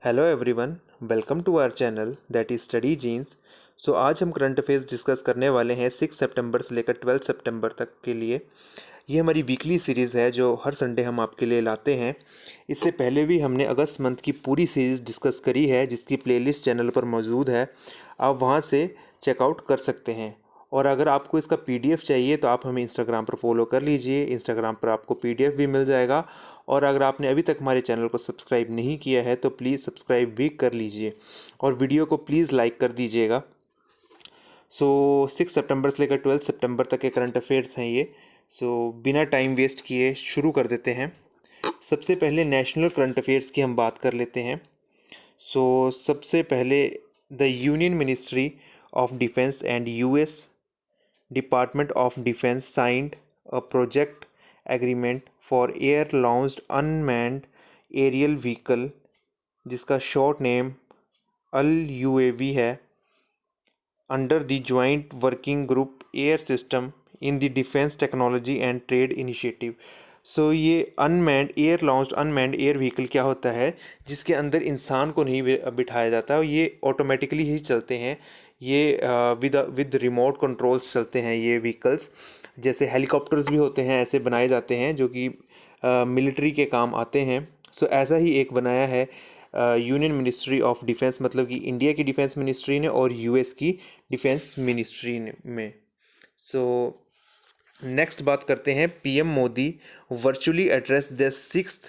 Hello everyone, welcome to our channel that is study genes. So आज हम current affairs discuss करने वाले हैं 6 सितंबर से लेकर 12 सितंबर तक के लिए। ये हमारी वीकली सीरीज़ है जो हर संडे हम आपके लिए लाते हैं। इससे पहले भी हमने अगस्त मंथ की पूरी सीरीज़ डिस्कस करी है जिसकी प्लेलिस्ट चैनल पर मौजूद है। आप वहाँ से चेकआउट कर सकते हैं। और अगर आपको इसका पीडीएफ चाहिए तो आप हमें इंस्टाग्राम पर फॉलो कर लीजिए। इंस्टाग्राम पर आपको पीडीएफ भी मिल जाएगा। और अगर आपने अभी तक हमारे चैनल को सब्सक्राइब नहीं किया है तो प्लीज़ सब्सक्राइब भी कर लीजिए और वीडियो को प्लीज़ लाइक कर दीजिएगा। सो 6 सितंबर से लेकर 12 सितंबर तक के करंट अफेयर्स हैं ये। बिना टाइम वेस्ट किए शुरू कर देते हैं। सबसे पहले नेशनल करंट अफेयर्स की हम बात कर लेते हैं। सबसे पहले the union ministry of defence and US department of defence signed a project agreement for air launched unmanned aerial vehicle जिसका शॉर्ट नेम अल यूएवी है, under the joint working group air system in the defence technology and trade initiative. ये unmanned air launched unmanned air vehicle क्या होता है जिसके अंदर इंसान को नहीं बिठाया जाता और ये ऑटोमेटिकली ही चलते हैं। ये विद रिमोट कंट्रोल्स चलते हैं ये व्हीकल्स। जैसे हेलीकॉप्टर्स भी होते हैं, ऐसे बनाए जाते हैं जो कि मिलिट्री के काम आते हैं। ऐसा ही एक बनाया है यूनियन मिनिस्ट्री ऑफ डिफेंस, मतलब कि इंडिया की डिफेंस मिनिस्ट्री ने और यूएस की डिफेंस मिनिस्ट्री में। सो नेक्स्ट बात करते हैं PM Modi virtually address the 6th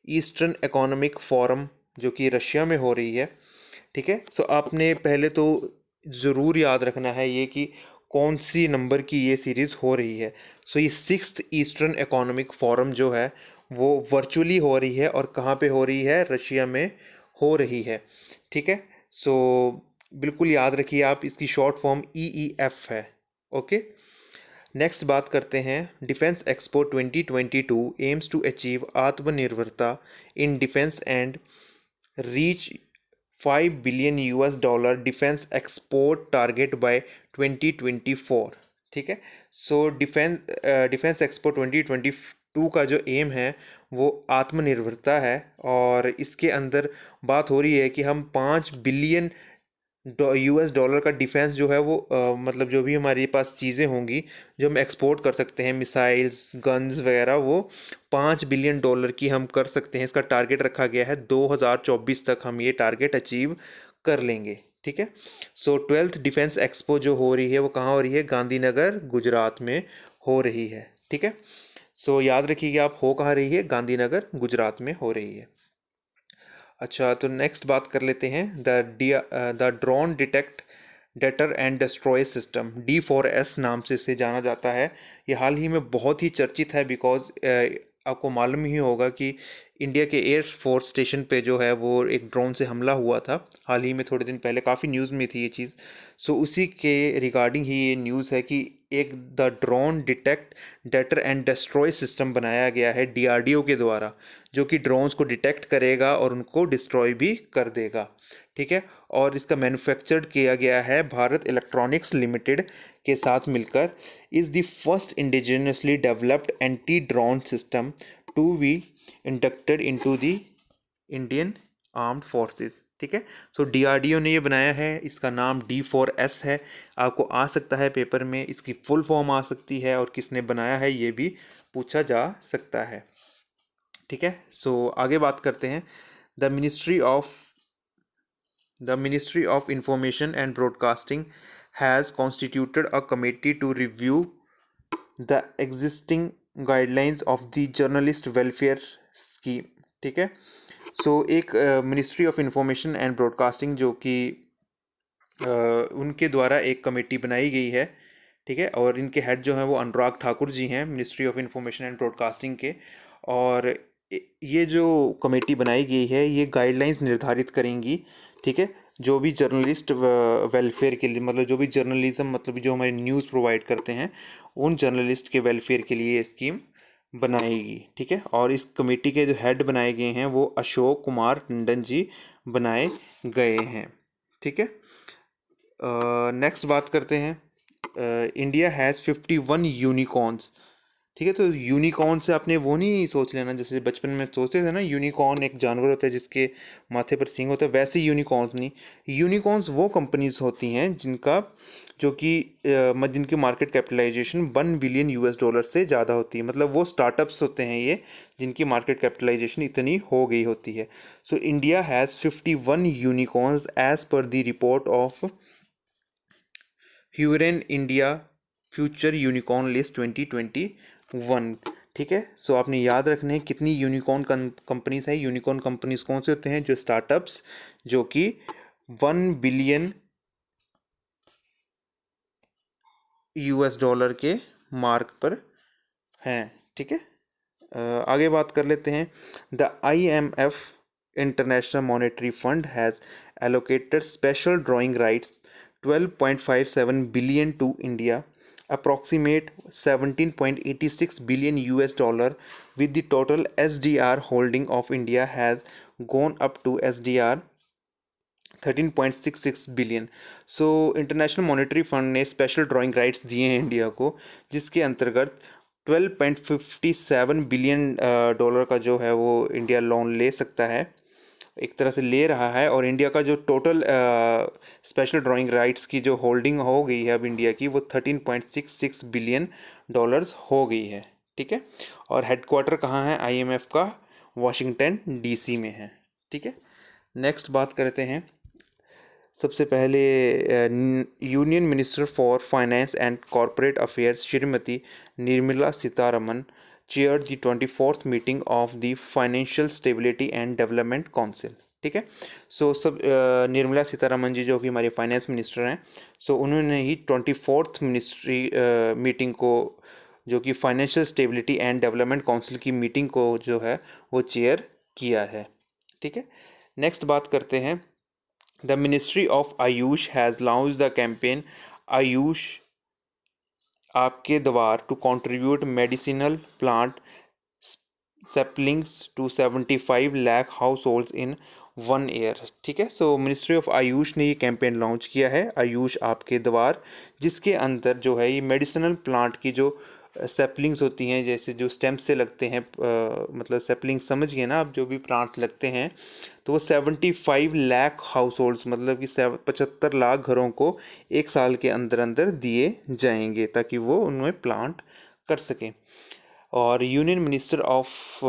eastern economic forum जो कि रशिया में हो रही है। ठीक है, आपने पहले तो ज़रूर याद रखना है ये कि कौन सी नंबर की ये सीरीज़ हो रही है। ये 6th ईस्टर्न इकोनॉमिक फोरम जो है वो वर्चुअली हो रही है और कहाँ पे हो रही है, रशिया में हो रही है। ठीक है, बिल्कुल याद रखिए आप, इसकी शॉर्ट फॉर्म EEF है। ओके, नेक्स्ट बात करते हैं defence expo 2022 aims to achieve आत्मनिर्भरता in defence and reach 5 billion US dollar defence export target by 2024। ठीक है, डिफेंस एक्सपो 2022 का जो एम है वो आत्मनिर्भरता है और इसके अंदर बात हो रही है कि हम 5 बिलियन US डॉलर का डिफेंस जो है वो मतलब जो भी हमारे पास चीज़ें होंगी जो हम एक्सपोर्ट कर सकते हैं, मिसाइल्स गन्स वगैरह, वो 5 बिलियन डॉलर की हम कर सकते हैं। इसका टारगेट रखा गया है 2024 तक हम ये टारगेट अचीव कर लेंगे। ठीक है, 12th डिफेंस एक्सपो जो हो रही है वो कहाँ हो रही है, गांधीनगर गुजरात में हो रही है। ठीक है, याद रखिएगा आप, हो कहाँ रही है, गांधीनगर गुजरात में हो रही है। अच्छा, तो नेक्स्ट बात कर लेते हैं the drone detect debtor and destroy system, D4S नाम से इसे जाना जाता है। ये हाल ही में बहुत ही चर्चित है बिकॉज आपको मालूम ही होगा कि इंडिया के एयर फोर्स स्टेशन पे जो है वो एक ड्रोन से हमला हुआ था हाल ही में, थोड़े दिन पहले, काफ़ी न्यूज़ में थी ये चीज़। उसी के रिगार्डिंग ही ये न्यूज़ है कि एक the drone detect debtor and destroy system बनाया गया है DRDO के द्वारा, जो कि ड्रोन्स को डिटेक्ट करेगा और उनको डिस्ट्रॉय भी कर देगा। ठीक है, और इसका मैन्युफैक्चर्ड किया गया है भारत इलेक्ट्रॉनिक्स लिमिटेड के साथ मिलकर। Is the first indigenously developed anti drone system to be inducted into the Indian armed forces. ठीक है, DRDO ने ये बनाया है, इसका नाम D4S है। आपको आ सकता है पेपर में, इसकी फुल फॉर्म आ सकती है और किसने बनाया है ये भी पूछा जा सकता है। ठीक है, आगे बात करते हैं the ministry of Information and Broadcasting has constituted a committee to review the existing guidelines of the journalist welfare scheme। ठीक है, एक ministry of information and broadcasting जो कि उनके द्वारा एक कमेटी बनाई गई है। ठीक है, और इनके हेड जो हैं वो अनुराग ठाकुर जी हैं, ministry of information and broadcasting के। और ये जो कमेटी बनाई गई है ये गाइडलाइंस निर्धारित करेंगी। ठीक है, जो भी जर्नलिस्ट वेलफेयर के लिए, मतलब जो भी जर्नलिज्म, मतलब जो हमारी न्यूज़ प्रोवाइड करते हैं उन जर्नलिस्ट के वेलफेयर के लिए ये स्कीम बनाएगी। ठीक है, और इस कमेटी के जो हेड बनाए गए हैं वो अशोक कुमार टंडन जी बनाए गए हैं। ठीक है, नेक्स्ट बात करते हैं इंडिया हैज़ 51 यूनिकॉर्न्स ठीक है। तो यूनिकॉर्न से आपने वो नहीं सोच लेना, जैसे बचपन में सोचते थे ना, यूनिकॉर्न एक जानवर होता है जिसके माथे पर सींग होता है, वैसे यूनिकॉर्न्स नहीं। यूनिकॉर्न्स वो कंपनीज होती हैं जिनका जो कि जिनकी market capitalisation 1 billion US dollar से ज़्यादा होती है, मतलब वो स्टार्टअप्स होते हैं ये जिनकी मार्केट कैपिटलाइजेशन इतनी हो गई होती है। So India has 51 unicorns as per the report of Hurun India future unicorn list 2021। ठीक है। सो आपने याद रखना है कितनी यूनिकॉर्न कंपनीज है। यूनिकॉर्न कंपनीज कौन से होते हैं? जो स्टार्टअप्स जो कि 1 बिलियन US डॉलर के मार्क पर हैं। ठीक है। आगे बात कर लेते हैं। The IMF international monetary fund has allocated special drawing rights 12.57 billion to India, approximate 17.86 billion US dollar, with the total SDR holding of India has gone up to SDR 13.66 billion. So international monetary fund ने special drawing rights दिए हैं India को, जिसके अंतर्गत 12.57 billion dollar का जो है वो इंडिया लोन ले सकता है, एक तरह से ले रहा है। और इंडिया का जो टोटल स्पेशल ड्राइंग राइट्स की जो होल्डिंग हो गई है अब इंडिया की, वो 13.66 बिलियन डॉलर्स हो गई है। ठीक है। और हेडक्वार्टर कहाँ है IMF का? वॉशिंगटन DC में है। ठीक है। नेक्स्ट बात करते हैं। सबसे पहले union minister for finance and corporate affairs Shrimati Nirmala Sitharaman chair the 24th meeting of the financial stability and development council. ठीक है। सो सब निर्मला सीतारमन जी जो कि हमारे फाइनेंस मिनिस्टर हैं, सो उन्होंने ही 24th मिनिस्ट्री मीटिंग को, जो कि financial stability and development council की मीटिंग को जो है वो चेयर किया है। ठीक है। नेक्स्ट बात करते हैं। The Ministry of Ayush has launched the campaign Ayush आपके द्वार to contribute medicinal plant saplings to 75 lakh households in 1 year। ठीक है। सो मिनिस्ट्री ऑफ आयुष ने ये कैंपेन लॉन्च किया है, आयुष आपके द्वार, जिसके अंदर जो है ये मेडिसिनल प्लांट की जो सेपलिंग्स होती हैं, जैसे जो स्टेम से लगते हैं, मतलब सेपलिंग समझ गए ना आप, जो भी प्लांट्स लगते हैं, तो वो 75 लाख हाउस होल्ड्स, मतलब कि 75 लाख घरों को एक साल के अंदर अंदर दिए जाएंगे ताकि वो उनमें प्लांट कर सकें। और यूनियन मिनिस्टर ऑफ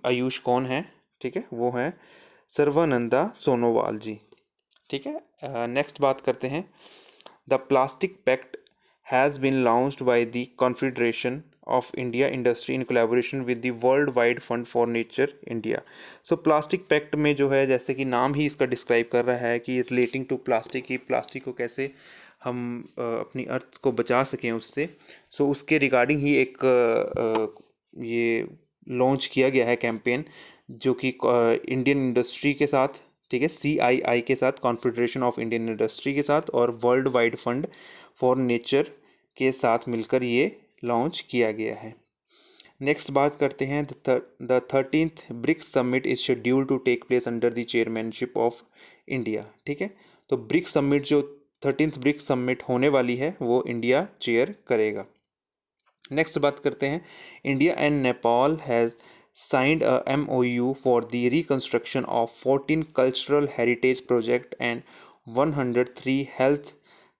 आयुष कौन है? ठीक है, वो है सर्वानंदा सोनोवाल जी। ठीक है। नेक्स्ट बात करते हैं। The plastic pact has been launched by the Confederation of India Industry in collaboration with the World wide Fund for Nature India. So plastic pact में जो है, जैसे कि नाम ही इसका डिस्क्राइब कर रहा है कि रिलेटिंग टू प्लास्टिक, की प्लास्टिक को कैसे हम अपनी अर्थ को बचा सकें उससे, सो उसके रिगार्डिंग ही एक ये लॉन्च किया गया है कैंपेन, जो कि इंडियन इंडस्ट्री के साथ, ठीक है, CII के साथ, कॉन्फेडरेशन ऑफ इंडियन इंडस्ट्री के साथ, और world wide Fund for nature के साथ मिलकर ये लॉन्च किया गया है। नेक्स्ट बात करते हैं। The 13th BRICS summit is schedule to take place under the chairmanship of India. ठीक है। तो ब्रिक्स समिट, जो 13th ब्रिक्स समिट होने वाली है, वो इंडिया चेयर करेगा। नेक्स्ट बात करते हैं। India and Nepal has signed a MOU for the reconstruction of 14 cultural heritage projects and 103 health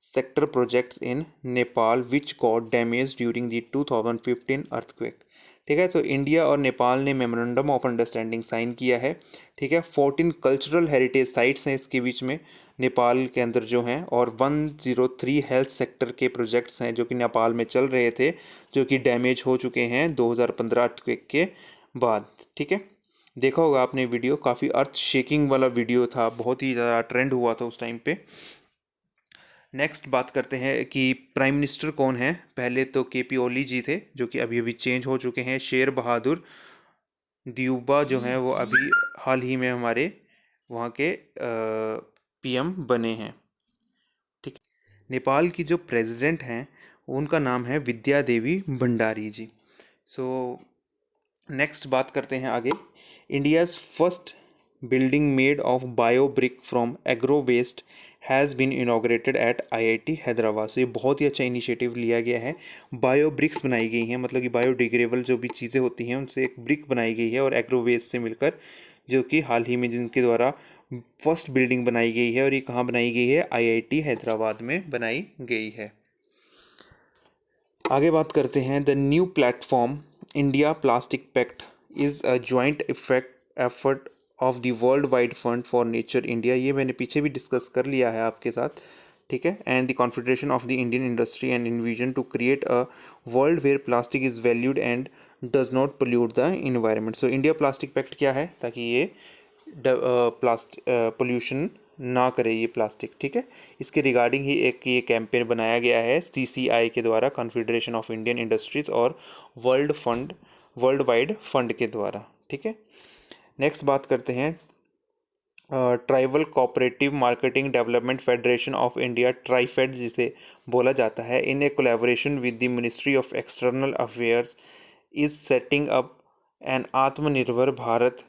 sector projects in Nepal which got damaged during the 2015 earthquake। ठीक है। तो इंडिया और नेपाल ने मेमोरेंडम ऑफ अंडरस्टैंडिंग साइन किया है। ठीक है। 14 कल्चरल हेरिटेज साइट्स हैं इसके बीच में, नेपाल के अंदर जो हैं, और 103 हेल्थ सेक्टर के प्रोजेक्ट्स हैं जो कि नेपाल में चल रहे थे, जो कि डैमेज हो चुके हैं 2015 अर्थक्वेक के बाद। ठीक है। देखा होगा आपने वीडियो, काफ़ी अर्थ शेकिंग वाला वीडियो था, बहुत ही ज़्यादा ट्रेंड हुआ था उस टाइम पे। नेक्स्ट बात करते हैं कि प्राइम मिनिस्टर कौन है। पहले तो KP ओली जी थे, जो कि अभी अभी चेंज हो चुके हैं। शेर बहादुर द्यूबा जो हैं वो अभी हाल ही में हमारे वहाँ के PM बने हैं। ठीक। नेपाल की जो प्रेसिडेंट हैं उनका नाम है विद्या देवी भंडारी जी। सो नेक्स्ट बात करते हैं आगे। India's first building made of bio brick from agro waste has been inaugurated at IIT Hyderabad. तो ये बहुत ही अच्छा इनिशिएटिव लिया गया है। बायो ब्रिक्स बनाई गई हैं, मतलब कि बायोडिग्रेडेबल जो भी चीज़ें होती हैं उनसे एक ब्रिक बनाई गई है और एग्रो वेस्ट से मिलकर, जो कि हाल ही में जिनके द्वारा फर्स्ट बिल्डिंग बनाई गई है। और ये कहाँ बनाई गई है? IIT हैदराबाद में बनाई गई है। आगे बात करते हैं the new platform India plastic pact is a joint effect effort of the World wide Fund for Nature India. ये मैंने पीछे भी डिस्कस कर लिया है आपके साथ, ठीक है। And the Confederation of the Indian Industry and envision to create a world where plastic is valued and does not pollute the environment. So India plastic pact क्या है? ताकि ये प्लास्टिक पोल्यूशन ना करे ये प्लास्टिक, ठीक है। इसके रिगार्डिंग ही एक ये कैंपेन बनाया गया है CCI के द्वारा, कॉन्फेडरेशन ऑफ इंडियन इंडस्ट्रीज, और वर्ल्ड वाइड फंड के द्वारा, ठीक है। नेक्स्ट बात करते हैं tribal cooperative marketing development federation of India, TRIFED जिसे बोला जाता है, in a collaboration with the ministry of external affairs is setting up an Atmanirbhar Bharat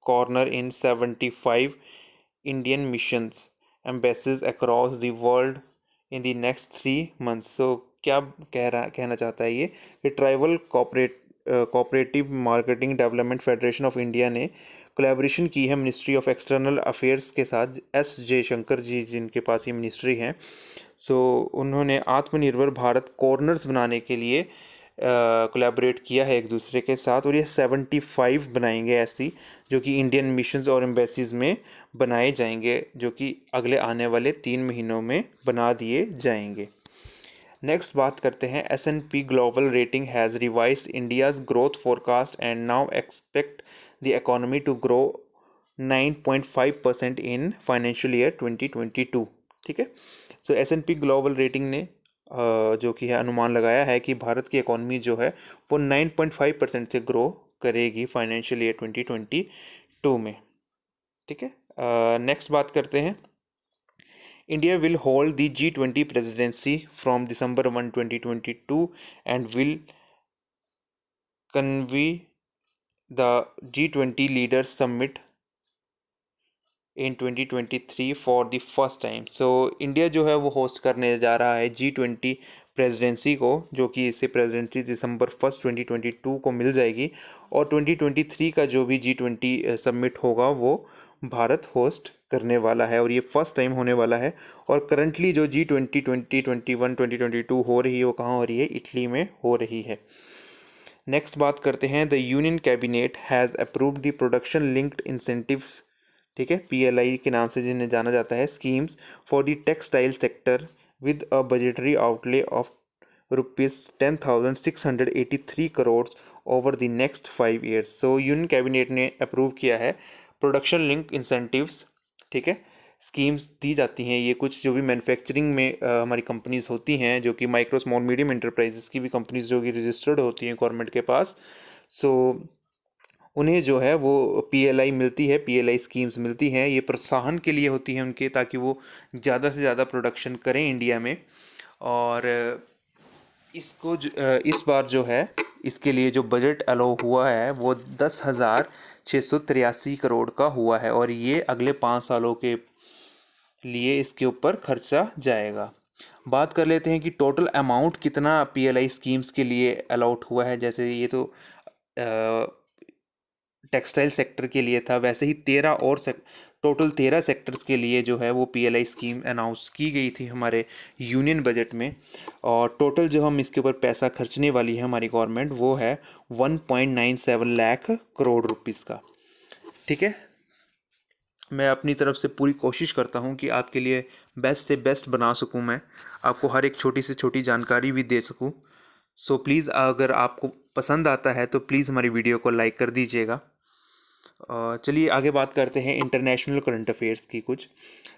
corner in 75 Indian missions embassies across the world in the next 3 months। So क्या कहना चाहता है ये कि tribal cooperative marketing development federation of India ने collaboration की है ministry of external affairs के साथ, S जयशंकर जी जिनके पास ये मिनिस्ट्री है। सो उन्होंने आत्मनिर्भर भारत कॉर्नर्स बनाने के लिए कोलैबोरेट किया है एक दूसरे के साथ, और ये 75 बनाएंगे ऐसी, जो कि इंडियन मिशंस और एम्बेसीज में बनाए जाएंगे, जो कि अगले आने वाले 3 महीनों में बना दिए जाएंगे। नेक्स्ट बात करते हैं S&P global rating has revised India's growth forecast and now expect the economy to grow 9.5% in financial year 2022, ठीक है। सो S&P ग्लोबल रेटिंग ने जो कि है अनुमान लगाया है कि भारत की इकोनॉमी जो है वो 9.5% से ग्रो करेगी फाइनेंशियल ईयर 2022 में, ठीक है। नेक्स्ट बात करते हैं India will hold the G20 presidency from December 1, 2022 and will convene the G20 Leaders Summit in 2023 for the first time। So India जो है वो होस्ट करने जा रहा है G20 प्रेसिडेंसी को, जो कि इससे प्रेसिडेंसी दिसंबर 1 2022 को मिल जाएगी, और 2023 का जो भी G20 समिट होगा वो भारत होस्ट करने वाला है, और ये फर्स्ट टाइम होने वाला है। और करंटली जो G20 2021 2022 हो रही है वो कहाँ हो रही है? इटली में हो रही है। नेक्स्ट बात करते हैं the union cabinet has approved the production linked incentives, ठीक है, PLI के नाम से जिन्हें जाना जाता है, schemes for the textile sector with a budgetary outlay of ₹10,683 crore over the next 5 years. So union cabinet ने अप्रूव किया है प्रोडक्शन लिंक इंसेंटिव्स, ठीक है। स्कीम्स दी जाती हैं ये कुछ जो भी मैन्युफैक्चरिंग में हमारी कंपनीज होती हैं, जो कि माइक्रो स्मॉल मीडियम एंटरप्राइजेस की भी कंपनीज जो कि रजिस्टर्ड होती हैं गवर्नमेंट के पास। सो उन्हें जो है वो PLI मिलती है, PLI स्कीम्स मिलती हैं। ये प्रोत्साहन के लिए होती हैं उनके, ताकि वो ज़्यादा से ज़्यादा प्रोडक्शन करें इंडिया में। और इस बार जो है इसके लिए जो बजट अलाउ हुआ है वो 10,683 करोड़ का हुआ है, और ये अगले 5 सालों के लिए इसके ऊपर खर्चा जाएगा। बात कर लेते हैं कि टोटल अमाउंट कितना PLI स्कीम्स के लिए अलाउट हुआ है। जैसे ये तो टेक्सटाइल सेक्टर के लिए था, वैसे ही टोटल 13 सेक्टर्स के लिए जो है वो PLI स्कीम अनाउंस की गई थी हमारे यूनियन बजट में। और टोटल जो हम इसके ऊपर पैसा खर्चने वाली है हमारी गवर्नमेंट वो है 1.97 लाख करोड़ रुपीस का, ठीक है। मैं अपनी तरफ से पूरी कोशिश करता हूँ कि आपके लिए बेस्ट से बेस्ट बना सकूँ, मैं आपको हर एक छोटी से छोटी जानकारी भी दे सकूँ। सो प्लीज़ अगर आपको पसंद आता है तो प्लीज़ हमारी वीडियो को लाइक कर दीजिएगा। चलिए आगे बात करते हैं इंटरनेशनल करंट अफेयर्स की कुछ।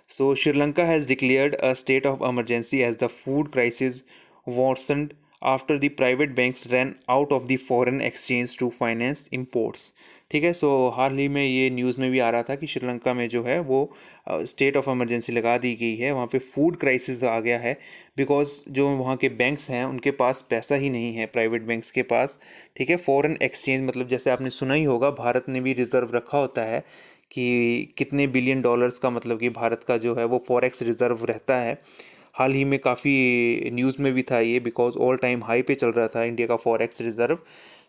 So Sri Lanka has declared a state of emergency as the food crisis worsened after the private banks ran out of the foreign exchange to finance imports, ठीक है। सो हाल ही में ये न्यूज़ में भी आ रहा था कि श्रीलंका में जो है वो स्टेट ऑफ इमरजेंसी लगा दी गई है, वहाँ पे फूड क्राइसिस आ गया है, बिकॉज जो वहाँ के बैंक्स हैं उनके पास पैसा ही नहीं है, प्राइवेट बैंक्स के पास, ठीक है। फॉरेन एक्सचेंज मतलब जैसे आपने सुना ही होगा, भारत ने भी रिजर्व रखा होता है कि कितने बिलियन डॉलर्स का मतलब कि भारत का जो है वो फॉरेक्स रिजर्व रहता है। हाल ही में काफ़ी न्यूज़ में भी था ये, बिकॉज ऑल टाइम हाई पे चल रहा था इंडिया का फॉरेक्स रिजर्व।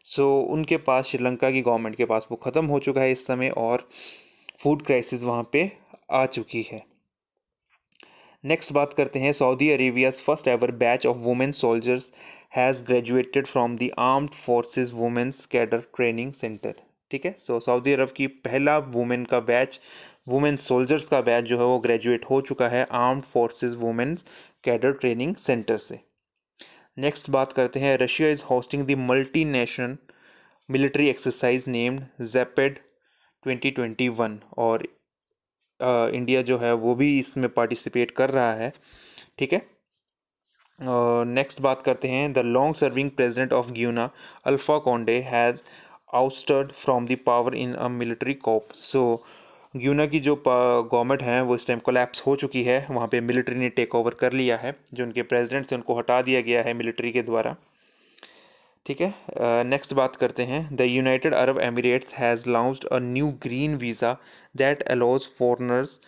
सो उनके पास, श्रीलंका की गवर्नमेंट के पास वो ख़त्म हो चुका है इस समय, और फूड क्राइसिस वहाँ पे आ चुकी है। नेक्स्ट बात करते हैं, Saudi Arabia's first ever batch of women soldiers has graduated from the armed forces women's cadre training centre. ठीक है, सो सऊदी अरब की पहला वुमेन का बैच, वुमेन सोल्जर्स का बैच जो है वो ग्रेजुएट हो चुका है armed forces women's cadre training centre से। नेक्स्ट बात करते हैं, Russia is hosting the multi national military exercise named Zapad 2021, और इंडिया जो है वो भी इसमें पार्टिसिपेट कर रहा है। ठीक है, नेक्स्ट बात करते हैं, the long serving president of Guinea Alpha Conde has ousted from the power in a military coup. So Guinea की जो गवर्नमेंट है वो इस टाइम कोलैप्स हो चुकी है, वहाँ पे मिलिट्री ने टेक ओवर कर लिया है, जो उनके प्रेसिडेंट थे उनको हटा दिया गया है मिलिट्री के द्वारा। ठीक है, नेक्स्ट बात करते हैं, the United Arab Emirates has launched a new green visa that allows foreigners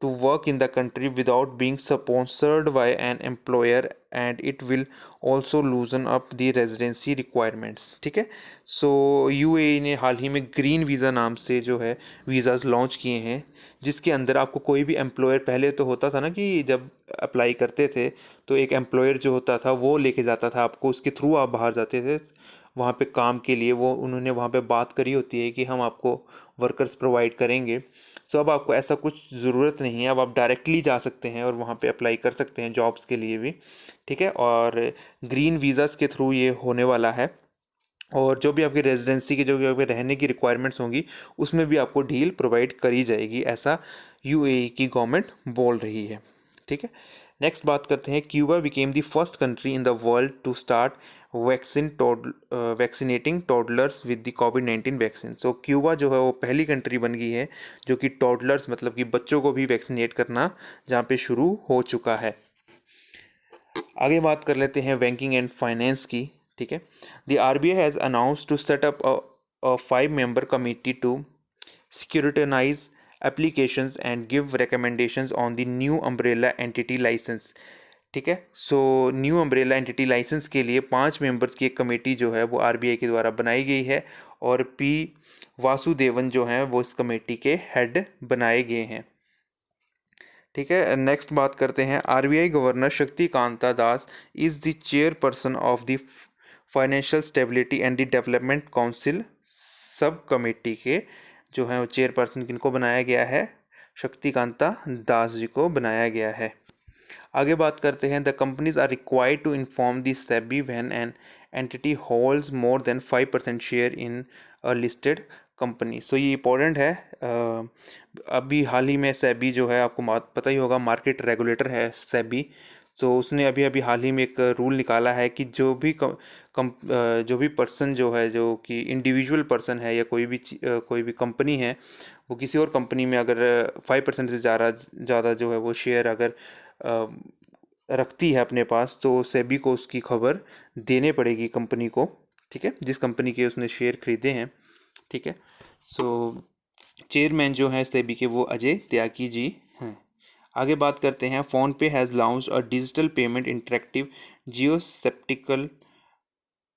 to work in the country without being sponsored by an employer, and it will also loosen up the residency requirements। ठीक है, सो UAE ने हाल ही में green visa नाम से जो है visas launch किए हैं, जिसके अंदर आपको कोई भी एम्प्लॉयर, पहले तो होता था ना कि जब अप्लाई करते थे तो एक एम्प्लॉयर जो होता था वो लेके जाता था आपको, उसके थ्रू आप बाहर जाते थे वहाँ पे काम के लिए, वो उन्होंने वहाँ पे बात करी होती है कि हम आपको वर्कर्स प्रोवाइड करेंगे। सो अब आपको ऐसा कुछ ज़रूरत नहीं है, अब आप डायरेक्टली जा सकते हैं और वहाँ पे अप्लाई कर सकते हैं जॉब्स के लिए भी। ठीक है, और ग्रीन वीज़ाज़ के थ्रू ये होने वाला है, और जो भी आपकी रेजिडेंसी की, जो भी आपके रहने की रिक्वायरमेंट्स होंगी उसमें भी आपको ढील प्रोवाइड करी जाएगी, ऐसा यूएई की गवर्नमेंट बोल रही है। ठीक है, नेक्स्ट बात करते हैं, Cuba became the first country in the world to start vaccinating toddlers with the कोविड-19 वैक्सीन। सो क्यूबा जो है वो पहली कंट्री बन गई है जो कि टॉडलर्स मतलब कि बच्चों को भी वैक्सीनेट करना जहाँ पे शुरू हो चुका है। आगे बात कर लेते हैं बैंकिंग एंड फाइनेंस की। ठीक है, the RBI has announce to set up a 5 member committee to scrutinize applications and give recommendations on the new umbrella entity license। ठीक है, so new umbrella entity licence के लिए 5 मेंबर्स की एक committee जो है वो आरबीआई के द्वारा बनाई गई है, और पी वासुदेवन जो हैं वो इस कमेटी के हेड बनाए गए हैं। ठीक है, नेक्स्ट बात करते हैं, RBI governor Shaktikanta Das is the chairperson of the financial stability and the development council sub committee के जो हैं वो चेयरपर्सन किनको बनाया गया है, शक्तिकांता दास जी को बनाया गया है। आगे बात करते हैं, the companies are required to inform the SEBI when an entity holds more than 5% share in a listed company. So ये इंपॉर्टेंट है, अभी हाल ही में सेबी जो है आपको पता ही होगा, मार्केट रेगुलेटर है सेबी। सो उसने अभी अभी हाल ही में एक रूल निकाला है कि जो भी पर्सन जो है, जो कि इंडिविजुअल पर्सन है या कोई भी कंपनी है, वो किसी और कंपनी में अगर 5% से ज़्यादा जो है वो शेयर अगर अ, रखती है अपने पास, तो सेबी को उसकी खबर देने पड़ेगी कंपनी को। ठीक है, जिस कंपनी के उसने शेयर खरीदे हैं। ठीक है, सो चेयरमैन जो हैं सेबी के वो अजय त्यागी जी हैं। आगे बात करते हैं, PhonePe has launched a digital payment interactive geo spatial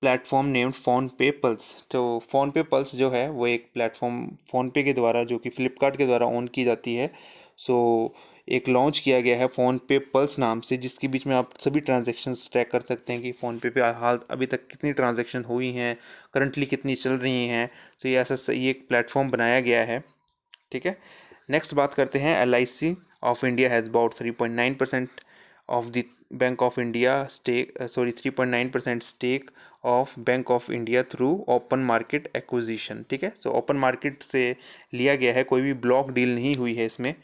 platform named PhonePe pulse. तो फ़ोनपे पल्स जो है वो एक प्लेटफॉर्म फ़ोनपे के द्वारा, जो कि फ़्लिपकार्ट के द्वारा ओन की जाती है। सो एक लॉन्च किया गया है फ़ोनपे पल्स नाम से, जिसके बीच में आप सभी ट्रांजैक्शंस ट्रैक कर सकते हैं कि फ़ोनपे पे हाल अभी तक कितनी ट्रांजैक्शन हुई हैं, करंटली कितनी चल रही हैं। तो ये एक प्लेटफॉर्म बनाया गया है। ठीक है, नेक्स्ट बात करते हैं, LIC of India has bought 3.9% of the Bank of India stake 3.9% stake of Bank of India through open market acquisition. ठीक है, सो ओपन मार्केट से लिया गया है, कोई भी ब्लॉक डील नहीं हुई है इसमें।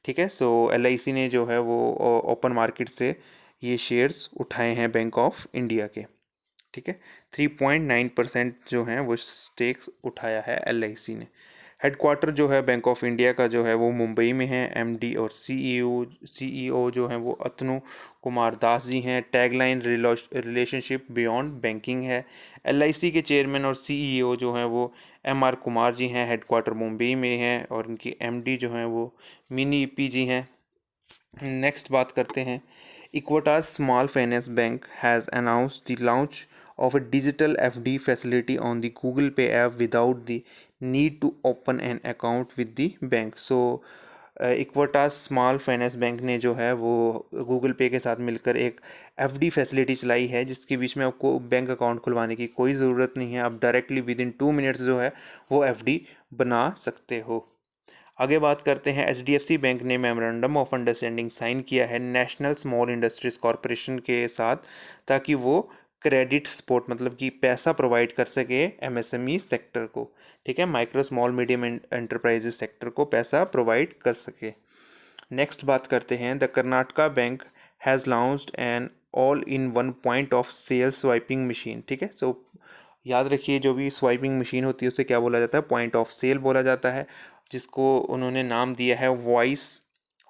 ठीक है, सो LIC ने जो है वो ओपन मार्केट से ये शेयर्स उठाए हैं बैंक ऑफ इंडिया के। ठीक है, 3.9% जो हैं वो स्टेक्स उठाया है LIC ने। हेडक्वार्टर जो है बैंक ऑफ इंडिया का जो है वो मुंबई में है। एमडी और सीईओ जो हैं वो अतनु कुमार दास जी हैं। टैगलाइन रिलेशनशिप बियॉन्ड बैंकिंग है। एलआईसी के चेयरमैन और सीईओ जो हैं वो एमआर कुमार जी हैं। हेडक्वार्टर मुंबई में है और इनकी एमडी जो हैं वो मिनी ईपी जी हैं। नेक्स्ट बात करते हैं, Equitas small finance bank has announced the launch of a digital FD facility on the Google Pay app without the need to open an account with the bank. So Equitas small finance bank ने जो है वो Google पे के साथ मिलकर एक FD facility चलाई है, जिसके बीच में आपको बैंक अकाउंट खुलवाने की कोई ज़रूरत नहीं है। आप डायरेक्टली विद इन 2 मिनट्स जो है वो एफडी बना सकते हो। आगे बात करते हैं, एचडीएफसी बैंक ने मेमोरेंडम ऑफ अंडरस्टैंडिंग साइन किया है नेशनल स्मॉल इंडस्ट्रीज कॉरपोरेशन के साथ, ताकि वो क्रेडिट सपोर्ट मतलब कि पैसा प्रोवाइड कर सके एमएसएमई सेक्टर को। ठीक है, micro small medium enterprises sector को पैसा प्रोवाइड कर सके। नेक्स्ट बात करते हैं, the Karnataka Bank has launched an all in one point of sale swiping machine. ठीक है, सो याद रखिए जो भी स्वाइपिंग मशीन होती है उसे क्या बोला जाता है, पॉइंट ऑफ सेल बोला जाता है, जिसको उन्होंने नाम दिया है voice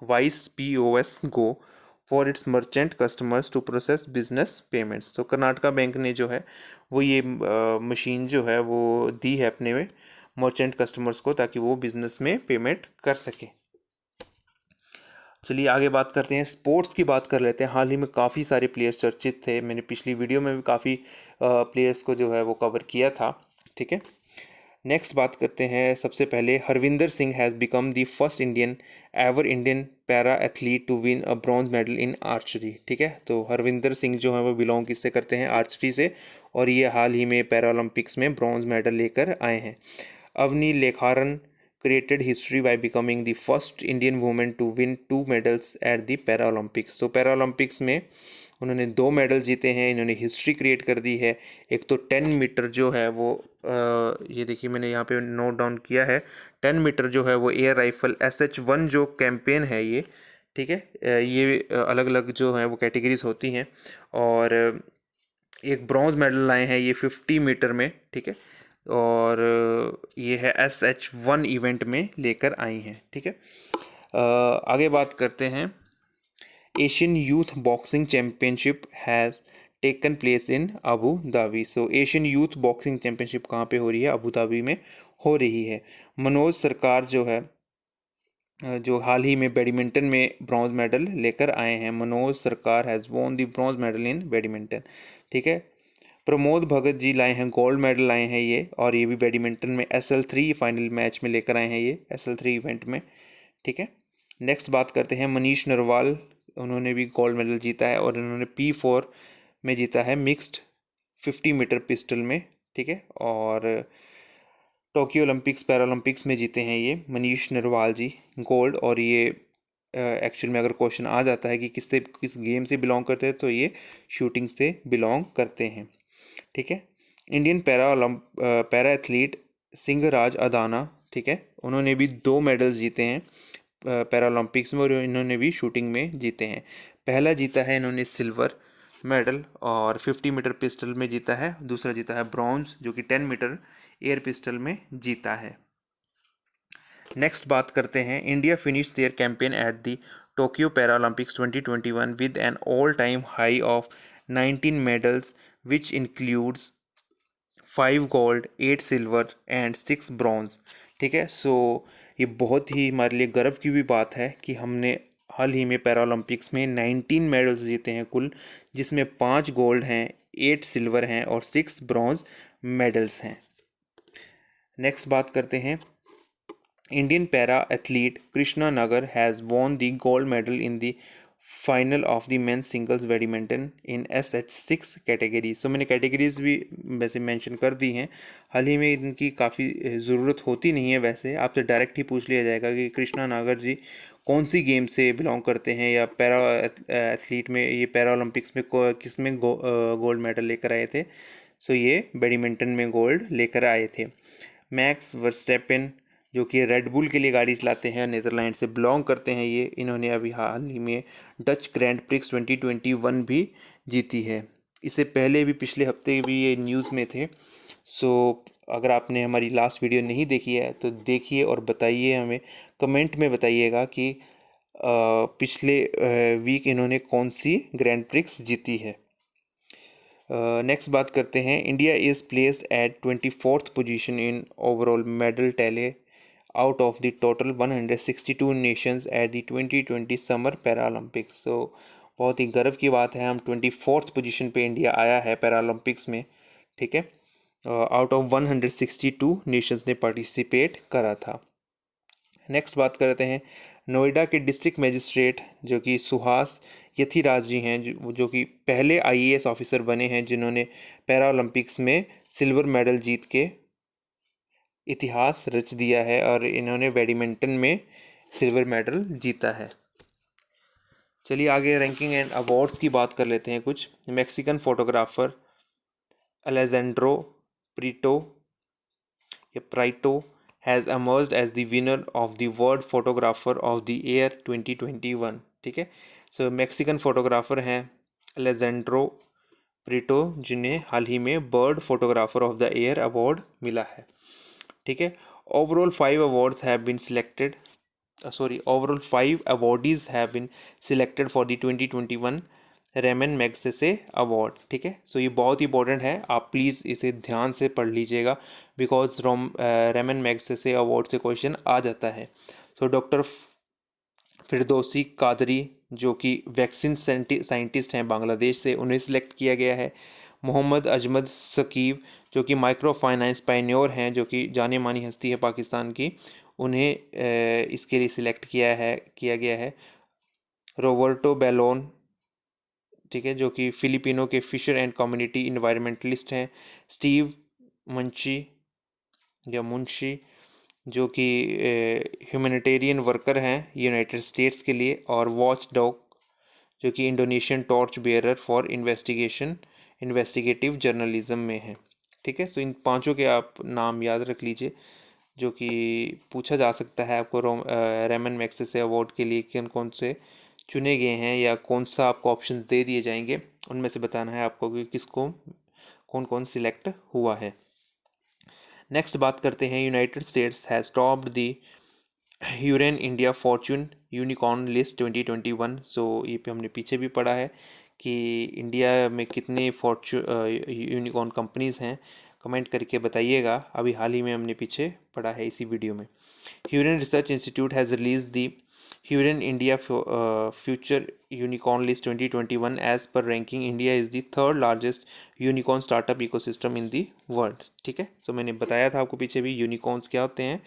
vice POS go for its merchant customers to process business payments. तो कर्नाटका बैंक ने जो है वो ये मशीन जो है वो दी है अपने में मर्चेंट कस्टमर्स को, ताकि वो बिजनेस में पेमेंट कर सके। चलिए आगे बात करते हैं, स्पोर्ट्स की बात कर लेते हैं। हाल ही में काफ़ी सारे प्लेयर्स चर्चित थे, मैंने पिछली वीडियो में भी काफ़ी प्लेयर्स को जो है वो कवर किया था। ठीक है, नेक्स्ट बात करते हैं, सबसे पहले Harvinder Singh has become the first Indian para athlete to win a bronze medal in archery. ठीक है, तो हरविंदर सिंह जो है वो बिलोंग किससे करते हैं, आर्चरी से, और ये हाल ही में पैरा ओलंपिक्स में ब्रॉन्ज मेडल लेकर आए हैं। अवनी लेखारन created history by becoming the first Indian woman to win 2 medals at the Paralympics। तो पैरालंपिक्स में उन्होंने 2 मेडल जीते हैं, इन्होंने हिस्ट्री क्रिएट कर दी है। एक तो 10 मीटर जो है वो ये देखिए मैंने यहाँ पे नोट डाउन किया है, 10 मीटर जो है वो एयर राइफल SH1 जो कैंपेन है ये, ठीक है, ये अलग अलग जो है वो कैटेगरीज होती हैं, और एक ब्रॉन्ज मेडल लाए हैं ये 50 मीटर में। ठीक है, और ये है SH1 इवेंट में लेकर आई हैं। ठीक है, आगे बात करते हैं, Asian youth boxing championship has taken place in Abu Dhabi. So Asian youth boxing championship कहाँ पे हो रही है, अबू धाबी में हो रही है। मनोज सरकार जो है जो हाल ही में बैडमिंटन में ब्रॉन्ज मेडल लेकर आए हैं, मनोज सरकार has won the bronze medal in badminton. ठीक है, प्रमोद भगत जी लाए हैं गोल्ड मेडल लाए हैं ये, और ये भी बैडमिंटन में SL3 फाइनल मैच में लेकर आए हैं ये SL3 इवेंट में। ठीक है, नेक्स्ट बात करते हैं, मनीष नरवाल, उन्होंने भी गोल्ड मेडल जीता है और इन्होंने P4 में जीता है मिक्स्ड 50 मीटर पिस्टल में। ठीक है, और टोक्यो ओलंपिक्स पैरालंपिक्स में जीते हैं ये मनीष नरवाल जी गोल्ड। और ये एक्चुअल में अगर क्वेश्चन आ जाता है कि किस गेम से बिलोंग करते हैं, तो ये शूटिंग से बिलोंग करते हैं। ठीक है, Indian para athlete Singhraj Adana, ठीक है, उन्होंने भी 2 मेडल्स जीते हैं पैरालंपिक्स में, और इन्होंने भी शूटिंग में जीते हैं। पहला जीता है इन्होंने सिल्वर मेडल और 50 मीटर पिस्टल में जीता है, दूसरा जीता है ब्रॉन्ज जो कि 10 मीटर एयर पिस्टल में जीता है। नेक्स्ट बात करते हैं, India finish their campaign at the Tokyo Paralympics 2021 with an all time high of 19 medals which includes 5 gold 8 silver and 6 bronze. ठीक है, सो ये बहुत ही हमारे लिए गर्व की भी बात है कि हमने हाल ही में पैरालंपिक्स में 19 मेडल्स जीते हैं कुल, जिसमें 5 गोल्ड हैं, 8 सिल्वर हैं और 6 ब्रॉन्ज मेडल्स हैं। नेक्स्ट बात करते हैं, Indian para athlete Krishna Nagar has won the gold medal in the final of the men's singles badminton in SH6 category. So मैंने कैटेगरीज भी वैसे मेंशन कर दी हैं। हाल ही में इनकी काफ़ी ज़रूरत होती नहीं है, वैसे आपसे डायरेक्ट ही पूछ लिया जाएगा कि कृष्णा नागर जी कौन सी गेम से बिलोंग करते हैं, या पैरा एथलीट में ये पैरा ओलंपिक्स में किस में गोल्ड मेडल लेकर आए थे। सो ये बैडमिंटन में गोल्ड लेकर आए थे। मैक्स वर्स्टेपेन जो कि रेडबुल के लिए गाड़ी चलाते हैं, नीदरलैंड से बिलोंग करते हैं ये, इन्होंने अभी हाल ही में डच ग्रैंड प्रिक्स 2021 भी जीती है। इससे पहले भी पिछले हफ्ते भी ये न्यूज़ में थे। सो अगर आपने हमारी लास्ट वीडियो नहीं देखी है तो देखिए और बताइए, हमें कमेंट में बताइएगा कि पिछले वीक इन्होंने कौन सी ग्रैंड प्रिक्स जीती है। नेक्स्ट बात करते हैं, India is placed at 24th position in overall medal tally out of the total 162 nations at the 2020 summer Paralympics. So बहुत ही गर्व की बात है, हम 24th पोजीशन पे इंडिया आया है पैरालंपिक्स में, ठीक है। आउट ऑफ 162 नेशंस ने पार्टिसिपेट करा था। नेक्स्ट बात करते हैं, नोएडा के डिस्ट्रिक्ट मजिस्ट्रेट जो कि सुहास यथिराज जी हैं, जो कि पहले आईएएस ऑफिसर बने हैं जिन्होंने पैरालंपिक्स में सिल्वर मेडल जीत के इतिहास रच दिया है, और इन्होंने बैडमिंटन में सिल्वर मेडल जीता है। चलिए आगे रैंकिंग एंड अवार्ड्स की बात कर लेते हैं कुछ। मैक्सिकन फोटोग्राफर अलेजेंड्रो प्रीटो या प्राइटो has emerged as the winner of the World Photographer of the Year 2021, ठीक है। सो मैक्सिकन फोटोग्राफर हैं अलेजेंड्रो प्रीटो, जिन्हें हाल ही में bird photographer of the year award मिला है, ठीक है। Overall 5 awards have been selected overall 5 awardees have been selected for the 2021 Ramon Magsaysay award, ठीक है। सो ये बहुत ही इंपॉर्टेंट है, आप प्लीज़ इसे ध्यान से पढ़ लीजिएगा, बिकॉज रेमन मैग्सेसे अवार्ड से क्वेश्चन आ जाता है। सो डॉक्टर फिरदौसी कादरी जो कि वैक्सीन साइंटिस्ट हैं बांग्लादेश से, उन्हें सिलेक्ट किया गया है। मोहम्मद अजमद सकीब जो कि माइक्रो फाइनेंस पायनियर हैं, जो कि जाने मानी हस्ती है पाकिस्तान की, उन्हें इसके लिए सिलेक्ट किया गया है। रोबर्टो बेलोन, ठीक है, जो कि फिलिपिनो के फिशर एंड कम्युनिटी इन्वायरमेंटलिस्ट हैं। स्टीव मुंशी या मुंशी जो कि ह्यूमैनिटेरियन वर्कर हैं यूनाइटेड स्टेट्स के लिए। और वॉच डॉग जो कि Indonesian torch bearer for investigative journalism में है, ठीक है। सो इन पांचों के आप नाम याद रख लीजिए, जो कि पूछा जा सकता है आपको रेमन मैग्सेसे अवार्ड के लिए कौन कौन से चुने गए हैं या कौन सा आपको ऑप्शन दे दिए जाएंगे, उनमें से बताना है आपको कि किसको कौन कौन सिलेक्ट हुआ है। नेक्स्ट बात करते हैं, United States has topped the Hurun India fortune unicorn list 2021। So ये पे हमने पीछे भी पढ़ा है कि इंडिया में कितने यूनिकॉर्न कंपनीज़ हैं, कमेंट करके बताइएगा। अभी हाल ही में हमने पीछे पढ़ा है इसी वीडियो में। Hurun research institute has release the Hurun India future unicorn list 2021। As per ranking India is the third largest unicorn startup ecosystem in the world, ठीक है। सो मैंने बताया था आपको पीछे भी, यूनिकॉर्न्स क्या होते हैं।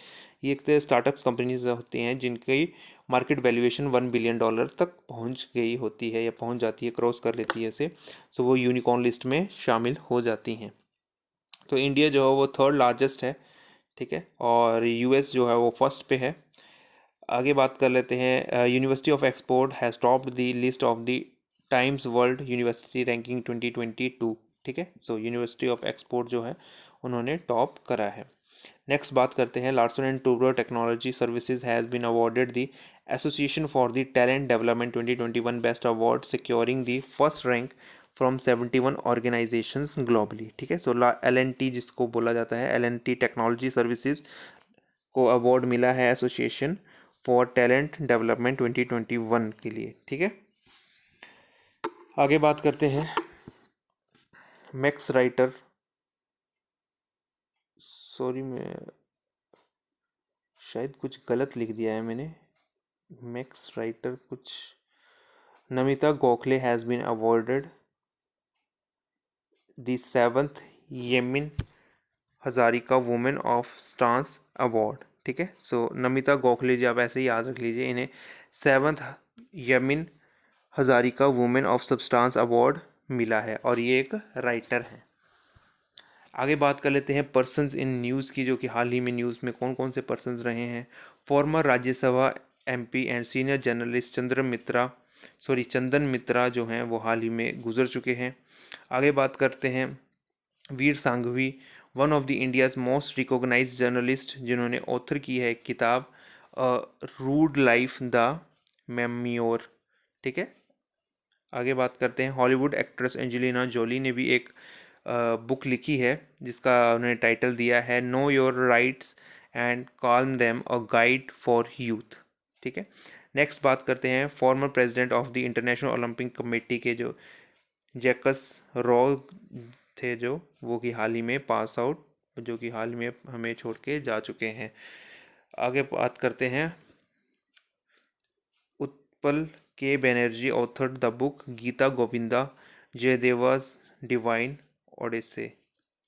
ये एक तो स्टार्टअप कंपनीज होती हैं जिनकी मार्केट वैल्यूएशन $1 बिलियन तक पहुंच गई होती है या पहुंच जाती है, क्रॉस कर लेती है इसे, सो वो यूनिकॉर्न लिस्ट में शामिल हो जाती हैं। तो इंडिया जो है वो थर्ड लार्जेस्ट है, ठीक है, और यूएस जो है वो फर्स्ट पे है। आगे बात कर लेते हैं, university of export has topped the list of the times world university ranking 2022, ठीक है। सो यूनिवर्सिटी ऑफ एक्सपोर्ट जो है उन्होंने टॉप करा है। नेक्स्ट बात करते हैं, Larsen and Toubro technology services has been awarded the association for the talent development 2021 best award, securing the first rank from 71 organisations globally, ठीक है। सो LNT जिसको बोला जाता है, LNT टेक्नोलॉजी सर्विसेज को अवार्ड मिला है एसोसिएशन फॉर टैलेंट डेवलपमेंट 2021 के लिए, ठीक है। आगे बात करते हैं, मैक्स राइटर, सॉरी मैं शायद कुछ गलत लिख दिया है मैंने, मैक्स राइटर कुछ, Namita Gokhale has been awarded the 7th Yamin Hazarika women of substance award, ठीक है। सो नमिता गोखले जी आप ऐसे ही याद रख लीजिए, इन्हें 7th Yamin Hazarika women of substance award मिला है, और ये एक राइटर हैं। आगे बात कर लेते हैं पर्सन्स इन न्यूज़ की, जो कि हाल ही में न्यूज़ में कौन कौन से पर्सन्स रहे हैं। Former Rajya Sabha MP and senior journalist Chandan Mitra जो हैं वो हाल ही में गुजर चुके हैं। आगे बात करते हैं, Vir Sanghvi, one of the India's most recognised journalist, जिन्होंने ऑथर की है किताब रूड लाइफ द मेम्योर, ठीक है। आगे बात करते हैं, हॉलीवुड एक्ट्रेस एंजेलिना जोली ने भी एक बुक लिखी है जिसका उन्होंने टाइटल दिया है know your rights and claim them a guide for youth. ठीक है, नेक्स्ट बात करते हैं former president of the international Olympic committee के जो जैकस रॉ थे, जो वो कि हाल ही में पास आउट, जो कि हाल ही में हमें छोड़ के जा चुके हैं। आगे बात करते हैं Utpal K Banerjee authored the book Gita Govinda Jayadeva's divine odyssey.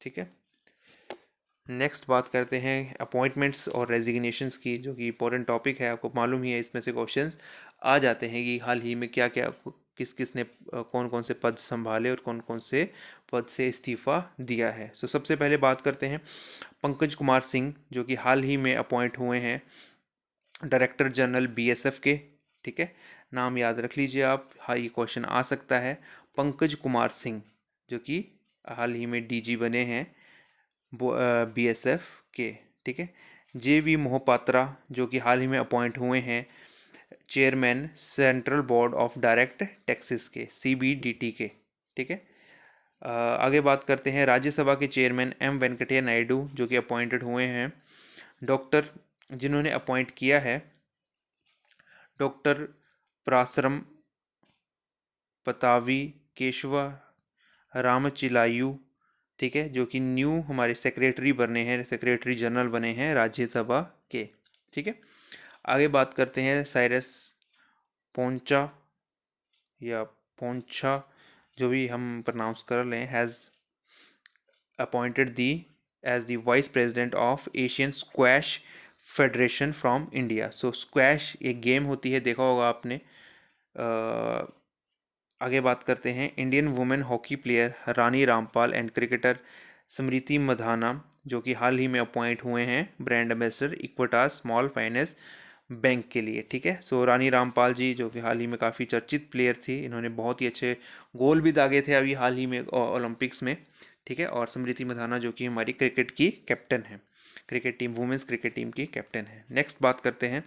ठीक है, नेक्स्ट बात करते हैं अपॉइंटमेंट्स और रेजिग्नेशंस की, जो कि इंपॉर्टेंट टॉपिक है। आपको मालूम ही है इसमें से क्वेश्चंस आ जाते हैं कि हाल ही में क्या क्या किस किस ने कौन कौन से पद संभाले और कौन कौन से पद से इस्तीफ़ा दिया है। सो सबसे पहले बात करते हैं पंकज कुमार सिंह, जो कि हाल ही में अपॉइंट हुए हैं डायरेक्टर जनरल बीएसएफ के। ठीक है, नाम याद रख लीजिए आप, हाँ ये क्वेश्चन आ सकता है। पंकज कुमार सिंह जो कि हाल ही में डीजी बने हैं बीएसएफ के। ठीक है, जेवी मोहपात्रा जो कि हाल ही में अपॉइंट हुए हैं chairman central board of direct taxes के, सीबीडीटी के। ठीक है, आगे बात करते हैं राज्यसभा के चेयरमैन एम वेंकटैया नायडू, जो कि अपॉइंटेड हुए हैं डॉक्टर, जिन्होंने अपॉइंट किया है डॉक्टर परासरम पतावी केशवा रामचिलायू। ठीक है, जो कि न्यू हमारे सेक्रेटरी बने हैं, सेक्रेटरी जनरल बने हैं राज्यसभा के। ठीक है, आगे बात करते हैं साइरस पोंचा या पोंछा, जो भी हम प्रोनाउंस कर लें, हैज़ अपॉइंटेड दी as the vice president of Asian squash federation from India. So squash एक गेम होती है, देखा होगा आपने। आगे बात करते हैं Indian women hockey player Rani Rampal and cricketer Smriti Mandhana, जो कि हाल ही में अपॉइंट हुए हैं brand ambassador Equitas small finance bank के लिए। ठीक है, सो रानी रामपाल जी जो कि हाल ही में काफ़ी चर्चित प्लेयर थी, इन्होंने बहुत ही अच्छे गोल भी दागे थे अभी हाल ही में ओलंपिक्स में। ठीक है, और स्मृति मधाना जो कि हमारी क्रिकेट की कैप्टन है, cricket team women's cricket team की कैप्टन है। नेक्स्ट बात करते हैं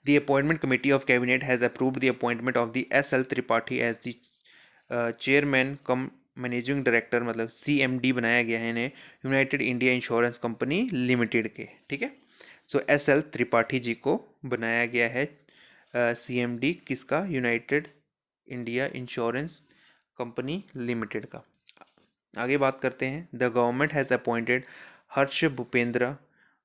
The appointment committee of cabinet has approved the appointment of the S.L. Tripathi as the chairman cum managing director, मतलब CMD बनाया गया है इन्हें यूनाइटेड इंडिया इंश्योरेंस कंपनी लिमिटेड के। ठीक है, सो S.L. त्रिपाठी जी को बनाया गया है CMD किसका, यूनाइटेड इंडिया इंश्योरेंस कंपनी लिमिटेड का। आगे बात करते हैं the government has appointed Harsh Bhupendra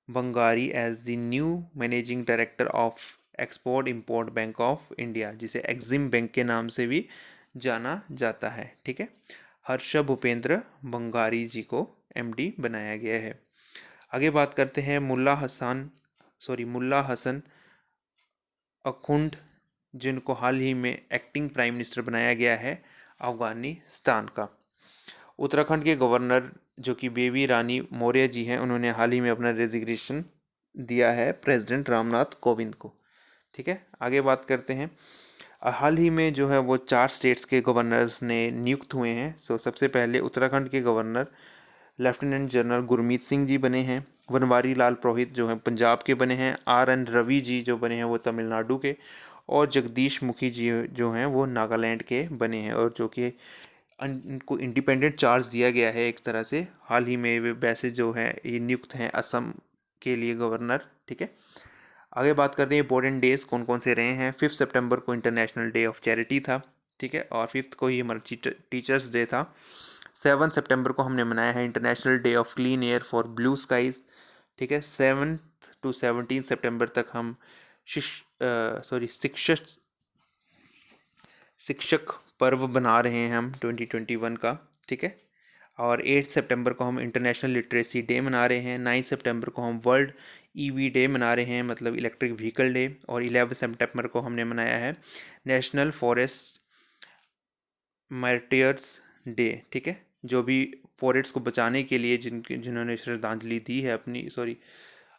Bangari as the new managing director of Export Import Bank of India, जिसे एक्जिम बैंक के नाम से भी जाना जाता है। ठीक है, हर्ष भूपेंद्र बंगारी जी को MD बनाया गया है। आगे बात करते हैं मुल्ला हसन अखुंड, जिनको हाल ही में एक्टिंग प्राइम मिनिस्टर बनाया गया है अफगानिस्तान का। उत्तराखंड के गवर्नर जो कि बेबी रानी मौर्य जी हैं, उन्होंने हाल ही में अपना रेजिग्नेशन दिया है प्रेसिडेंट रामनाथ कोविंद को। ठीक है, आगे बात करते हैं हाल ही में जो है वो 4 स्टेट्स के गवर्नर्स ने नियुक्त हुए हैं। सो सबसे पहले उत्तराखंड के governor lieutenant general Gurmeet Singh ji बने हैं, बनवारी लाल पुरोहित जो हैं पंजाब के बने हैं, RN रवि जी जो बने हैं वो तमिलनाडु के, और जगदीश मुखी जी जो हैं वो नागालैंड के बने हैं, और जो कि इनको इंडिपेंडेंट चार्ज दिया गया है एक तरह से। हाल ही में वे वैसे जो है ये नियुक्त हैं असम के लिए गवर्नर। ठीक है, आगे बात करते हैं इंपॉर्टेंट डेज कौन कौन से रहे हैं। 5 सितंबर को इंटरनेशनल डे ऑफ चैरिटी था। ठीक है, और 5th को ही हमारा टीचर्स डे था। 7 सितंबर को हमने मनाया है International Day of Clean Air for Blue Skies. ठीक है, 7 to 17 सितंबर तक हम शिक्षक पर्व बना रहे हैं हम 2021 का। ठीक है, और 8 सितंबर को हम इंटरनेशनल लिटरेसी डे मना रहे हैं। 9 सितंबर को हम वर्ल्ड EV डे मना रहे हैं, मतलब इलेक्ट्रिक व्हीकल डे। और 11 सितंबर को हमने मनाया है नेशनल फॉरेस्ट मार्टियर्स डे। ठीक है, जो भी फॉरेस्ट को बचाने के लिए जिन्होंने श्रद्धांजलि दी है,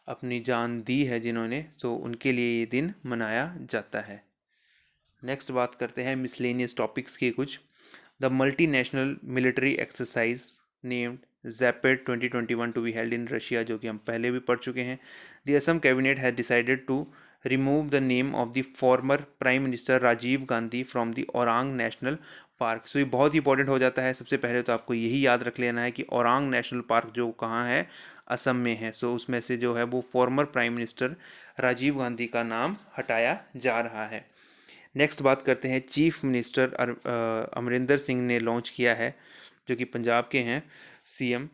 अपनी जान दी है जिन्होंने, तो उनके लिए ये दिन मनाया जाता है। नेक्स्ट बात करते हैं मिसलेनियस टॉपिक्स की कुछ। The multinational military exercise named Zapad 2021 to be held in Russia, जो कि हम पहले भी पढ़ चुके हैं। The Assam cabinet has decided to remove the name of the former prime minister Rajiv Gandhi from the Orang national park. So ये बहुत ही इंपॉर्टेंट हो जाता है। सबसे पहले तो आपको यही याद रख लेना है कि ओरांग नेशनल पार्क जो कहाँ है, असम में है। सो उसमें से जो है वो former prime minister Rajiv Gandhi का नाम हटाया जा रहा है। नेक्स्ट बात करते हैं, चीफ मिनिस्टर अमरिंदर सिंह ने लॉन्च किया है, जो कि पंजाब के हैं CM,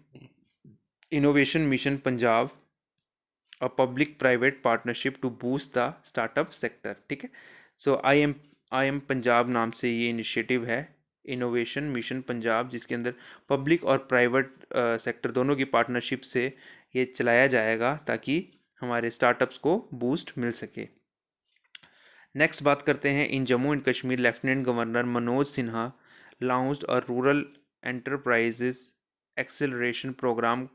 innovation mission Punjab, a public private partnership to boost the startup sector. ठीक है, सो आई एम पंजाब नाम से ये इनिशिएटिव है, इनोवेशन मिशन पंजाब, जिसके अंदर पब्लिक और प्राइवेट सेक्टर दोनों की पार्टनरशिप से ये चलाया जाएगा ताकि हमारे स्टार्टअप्स को बूस्ट मिल सके। नेक्स्ट बात करते हैं, in Jammu and Kashmir lieutenant governor Manoj Sinha launched a rural enterprises acceleration programme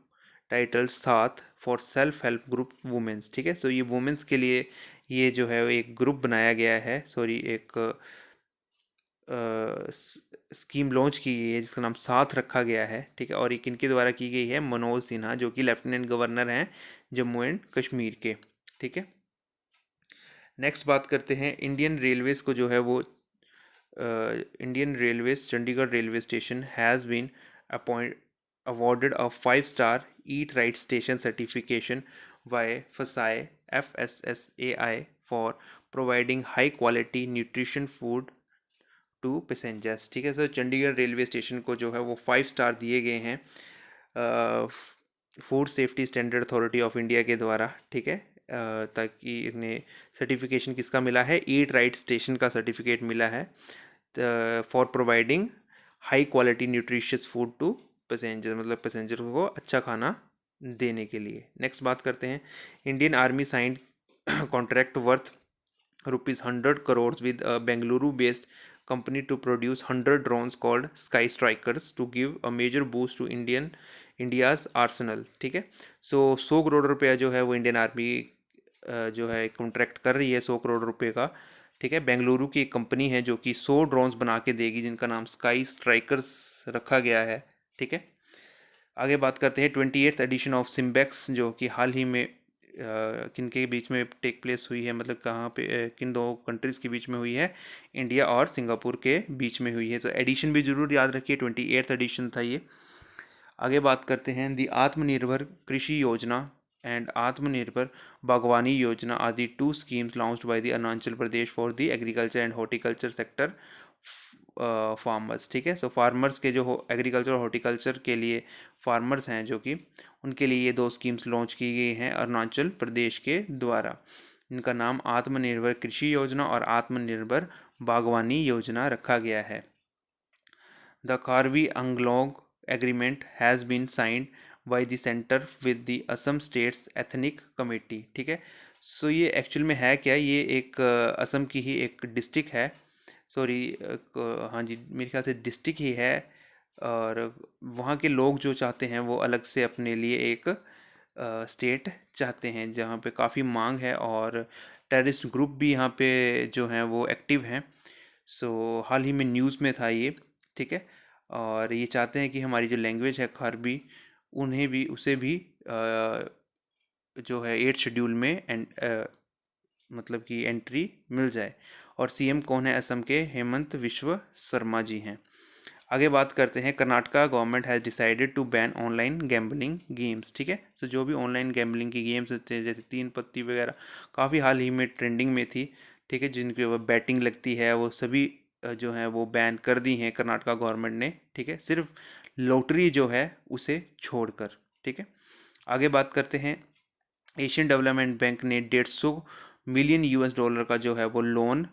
title Saath for self help group women's. ठीक है, सो ये वुमेन्स के लिए ये जो है एक ग्रुप बनाया गया है, सॉरी एक स्कीम लॉन्च की गई है जिसका नाम साथ रखा गया है। ठीक है, और ये किनके द्वारा की गई है, मनोज सिन्हा जो कि लेफ्टिनेंट गवर्नर हैं जम्मू एंड कश्मीर के। ठीक है, नेक्स्ट बात करते हैं, इंडियन रेलवेज को जो है वो Indian railways Chandigarh railway station has been appoint awarded a 5-star Eat Right Station certification by FSSAI for providing high quality nutrition food to passengers. ठीक है, सर चंडीगढ़ रेलवे स्टेशन को जो है वो 5 स्टार दिए गए हैं food safety standard authority of India के द्वारा। ठीक है, ताकि इन्हें सर्टिफिकेशन किसका मिला है, ईट राइट स्टेशन का सर्टिफिकेट मिला है for providing high quality nutritious food to passenger, मतलब पैसेंजर को अच्छा खाना देने के लिए। नेक्स्ट बात करते हैं, Indian army signed contract worth ₹100 crore with a Bengaluru-based company to produce 100 drones called Sky Strikers to give a major boost to India's arsenal। ठीक है, सो 100 करोड़ रुपया जो है वो इंडियन आर्मी जो है कॉन्ट्रैक्ट कर रही है 100 करोड़ रुपए का। ठीक है, बेंगलुरु की एक कंपनी है जो कि 100 ड्रोन्स बना के देगी जिनका नाम स्काई स्ट्राइकर्स रखा गया है। ठीक है, आगे बात करते हैं, 28th एडिशन ऑफ सिम्बेक्स जो कि हाल ही में किन के बीच में टेक प्लेस हुई है, मतलब कहाँ पे किन दो कंट्रीज़ के बीच में हुई है, इंडिया और सिंगापुर के बीच में हुई है। तो एडिशन भी ज़रूर याद रखिए, 28th एडिशन था ये। आगे बात करते हैं, दी आत्मनिर्भर कृषि योजना एंड आत्मनिर्भर बागवानी योजना आदि to schemes launched by the Arunachal Pradesh for the agriculture and horticulture sector farmers. ठीक है, सो फार्मर्स के जो एग्रीकल्चर और हॉर्टिकल्चर के लिए फार्मर्स हैं जो कि उनके लिए ये दो स्कीम्स लॉन्च की गई हैं अरुणाचल प्रदेश के द्वारा। इनका नाम आत्मनिर्भर कृषि योजना और आत्मनिर्भर बागवानी योजना रखा गया है। The Karbi Anglong agreement has been signed by the centre with the Assam state's ethnic committee. ठीक है, सो ये एक्चुअल में है क्या, ये एक असम की ही एक डिस्ट्रिक्ट है, सॉरी हाँ जी मेरे ख्याल से डिस्ट्रिक्ट ही है। और वहाँ के लोग जो चाहते हैं वो अलग से अपने लिए एक स्टेट चाहते हैं जहाँ पे काफ़ी मांग है और टेररिस्ट ग्रुप भी यहाँ पे जो हैं वो एक्टिव हैं। सो हाल ही में न्यूज़ में था ये। ठीक है, और ये चाहते हैं कि हमारी जो लैंग्वेज है खारबी, उन्हें भी उसे भी जो है 8 शेड्यूल में मतलब कि एंट्री मिल जाए। और सीएम कौन है असम के, हेमंत विश्व शर्मा जी हैं। आगे बात करते हैं, Karnataka government has decided to ban online gambling games. ठीक है, तो जो भी ऑनलाइन गैम्बलिंग की गेम्स होते हैं जैसे तीन पत्ती वगैरह, काफ़ी हाल ही में ट्रेंडिंग में थी। ठीक है, जिनके ऊपर बैटिंग लगती है वो सभी जो है वो बैन कर दी हैं कर्नाटका गवर्नमेंट ने। ठीक है, सिर्फ लॉटरी जो है उसे छोड़कर। ठीक है, आगे बात करते हैं, एशियन डेवलपमेंट बैंक ने 150 मिलियन US डॉलर का जो है वो लोन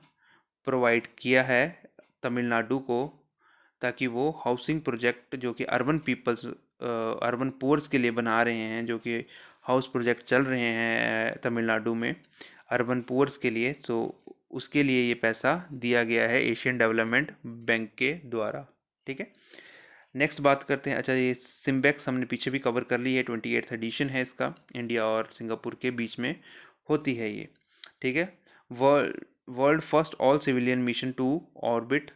प्रोवाइड किया है तमिलनाडु को, ताकि वो हाउसिंग प्रोजेक्ट जो कि अर्बन पुअर्स के लिए बना रहे हैं, जो कि हाउस प्रोजेक्ट चल रहे हैं तमिलनाडु में अर्बन पुअर्स के लिए, तो उसके लिए ये पैसा दिया गया है एशियन डेवलपमेंट बैंक के द्वारा। ठीक है, नेक्स्ट बात करते हैं, अच्छा ये सिम्बेक्स हमने पीछे भी कवर कर ली है, 28th एडिशन है इसका, इंडिया और सिंगापुर के बीच में होती है ये। ठीक है, world world first all civilian mission to orbit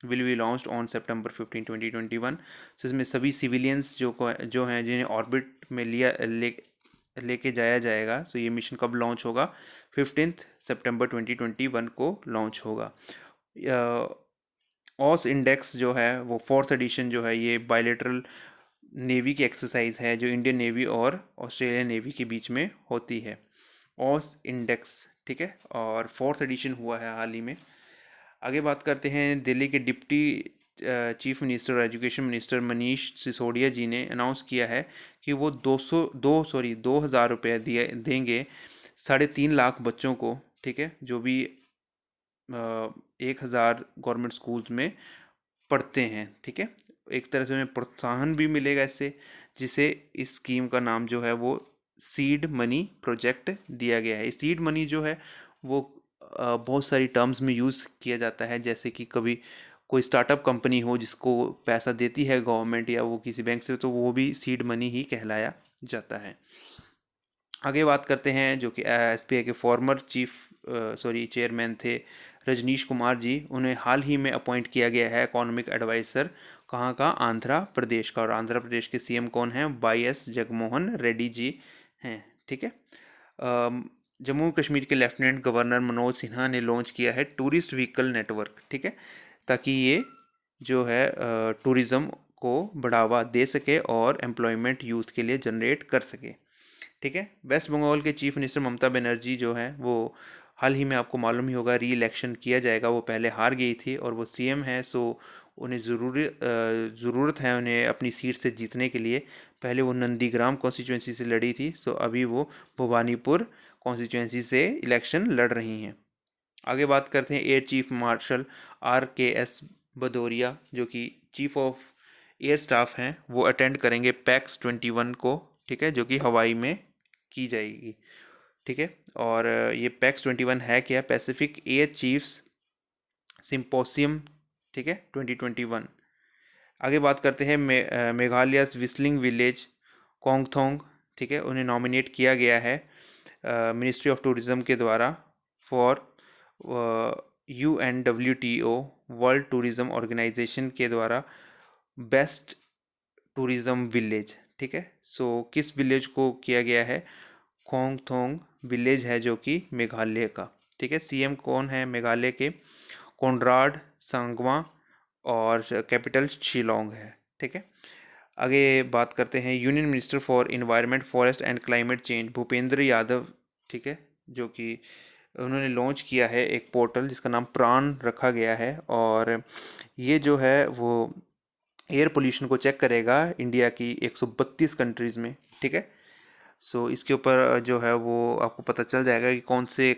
will be launched on September 15, 2021। So इसमें सभी सिविलियंस जो हैं जिन्हें ऑर्बिट में लेके जाया जाएगा। सो ये मिशन कब लॉन्च होगा, 15 सितंबर 2021 को लॉन्च होगा। ऑस इंडेक्स जो है वो 4th एडिशन जो है, ये बायलेटरल नेवी की एक्सरसाइज है जो इंडियन नेवी और ऑस्ट्रेलियन नेवी के बीच में होती है, ऑस इंडेक्स, ठीक है। और 4th एडिशन हुआ है हाल ही में। आगे बात करते हैं, दिल्ली के डिप्टी चीफ मिनिस्टर और एजुकेशन मिनिस्टर मनीष सिसोदिया जी ने अनाउंस किया है कि वो 2,000 रुपये दिए देंगे 3.5 लाख बच्चों को, ठीक है, जो भी 1,000 गवर्नमेंट स्कूल्स में पढ़ते हैं, ठीक है। एक तरह से उन्हें प्रोत्साहन भी मिलेगा इससे, जिसे इस स्कीम का नाम जो है वो सीड मनी प्रोजेक्ट दिया गया है। सीड मनी जो है वो बहुत सारी टर्म्स में यूज़ किया जाता है, जैसे कि कभी कोई स्टार्टअप कंपनी हो जिसको पैसा देती है गवर्नमेंट या वो किसी बैंक से, तो वो भी सीड मनी ही कहलाया जाता है। आगे बात करते हैं, जो कि एसबीआई के फॉर्मर चेयरमैन थे रजनीश कुमार जी, उन्हें हाल ही में अपॉइंट किया गया है इकोनॉमिक एडवाइज़र, कहाँ का, आंध्र प्रदेश का। और आंध्र प्रदेश के सीएम कौन हैं, वाई.एस. जगनमोहन रेड्डी जी हैं, ठीक है। जम्मू कश्मीर के लेफ्टिनेंट गवर्नर मनोज सिन्हा ने लॉन्च किया है टूरिस्ट व्हीकल नेटवर्क, ठीक है, ताकि ये जो है टूरिज़्म को बढ़ावा दे सके और एम्प्लॉयमेंट यूथ के लिए जनरेट कर सके, ठीक है। वेस्ट बंगाल के चीफ मिनिस्टर ममता बनर्जी जो हैं वो हाल ही में, आपको मालूम ही होगा, री इलेक्शन किया जाएगा, वो पहले हार गई थी और वो सीएम है, सो उन्हें ज़रूरत है उन्हें अपनी सीट से जीतने के लिए। पहले वो नंदीग्राम कॉन्स्टिट्यूंसी से लड़ी थी, सो अभी वो भवानीपुर कॉन्स्टिट्यूंसी से इलेक्शन लड़ रही हैं। आगे बात करते हैं, air chief marshal RKS Bhadauria, जो कि चीफ ऑफ एयर स्टाफ हैं, वो अटेंड करेंगे पैक्स 21 को, ठीक है, जो कि हवाई में की जाएगी, ठीक है। और ये पैक्स 21 है क्या, पैसिफिक एयर चीफ्स सिंपोसियम, ठीक है, 2021। आगे बात करते हैं, मेघालय विस्लिंग विलेज कोंगथोंग, ठीक है, उन्हें नॉमिनेट किया गया है मिनिस्ट्री ऑफ टूरिज़्म के द्वारा for UNWTO World Tourism Organisation के द्वारा बेस्ट टूरिज़्म विलेज, ठीक है। सो किस विलेज को किया गया है, खोंगथोंग विलेज है जो कि मेघालय का, ठीक है। सीएम कौन है मेघालय के, कोनराड सांगवा, और कैपिटल शिलोंग है, ठीक है। आगे बात करते हैं, union minister for environment forest and climate change Bhupendra Yadav, ठीक है, जो कि उन्होंने लॉन्च किया है एक पोर्टल जिसका नाम प्राण रखा गया है, और ये जो है वो एयर पोल्यूशन को चेक करेगा इंडिया की 132 कंट्रीज़ में, ठीक है। सो इसके ऊपर जो है वो आपको पता चल जाएगा कि कौन से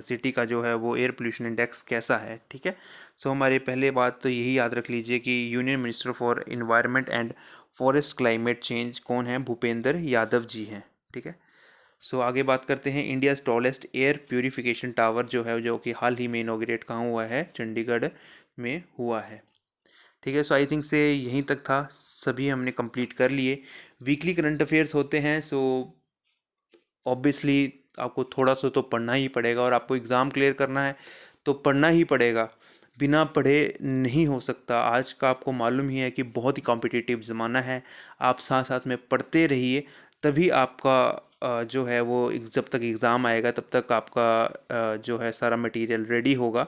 सिटी का जो है वो एयर पोल्यूशन इंडेक्स कैसा है, ठीक है। सो हमारी पहले बात तो यही याद रख लीजिए कि union minister for environment and forest climate change कौन है, भूपेंद्र यादव जी हैं, ठीक है। सो आगे बात करते हैं, India's tallest air purification tower जो है, जो कि हाल ही में इनॉग्रेट कहाँ हुआ है, चंडीगढ़ में हुआ है, ठीक है। सो आई थिंक से यहीं तक था, सभी हमने कंप्लीट कर लिए। वीकली करंट अफेयर्स होते हैं, सो ऑब्वियसली आपको थोड़ा सा तो पढ़ना ही पड़ेगा, और आपको एग्ज़ाम क्लियर करना है तो पढ़ना ही पड़ेगा, बिना पढ़े नहीं हो सकता। आज का आपको मालूम ही है कि बहुत ही कॉम्पिटिटिव ज़माना है, आप साथ साथ में पढ़ते रहिए, तभी आपका जो है वो जब तक एग्ज़ाम आएगा तब तक आपका जो है सारा मटेरियल रेडी होगा,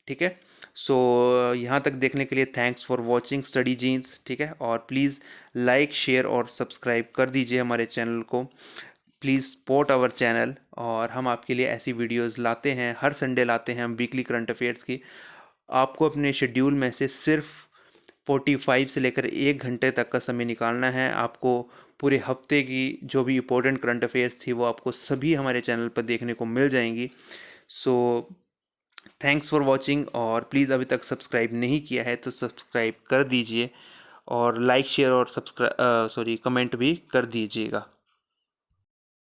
ठीक है। सो यहाँ तक देखने के लिए thanks for watching Study Genes, ठीक है। और प्लीज़ लाइक, शेयर और सब्सक्राइब कर दीजिए हमारे चैनल को, प्लीज़ सपोर्ट आवर चैनल। और हम आपके लिए ऐसी वीडियोस लाते हैं, हर संडे लाते हैं हम वीकली करंट अफेयर्स की। आपको अपने शेड्यूल में से सिर्फ 45 से लेकर 1 घंटे तक का समय निकालना है, आपको पूरे हफ्ते की जो भी इम्पोर्टेंट करंट अफेयर्स थी वो आपको सभी हमारे चैनल पर देखने को मिल जाएंगी। सो थैंक्स फॉर वॉचिंग, और प्लीज़ अभी तक सब्सक्राइब नहीं किया है तो सब्सक्राइब कर दीजिए, और लाइक, शेयर और कमेंट भी कर दीजिएगा।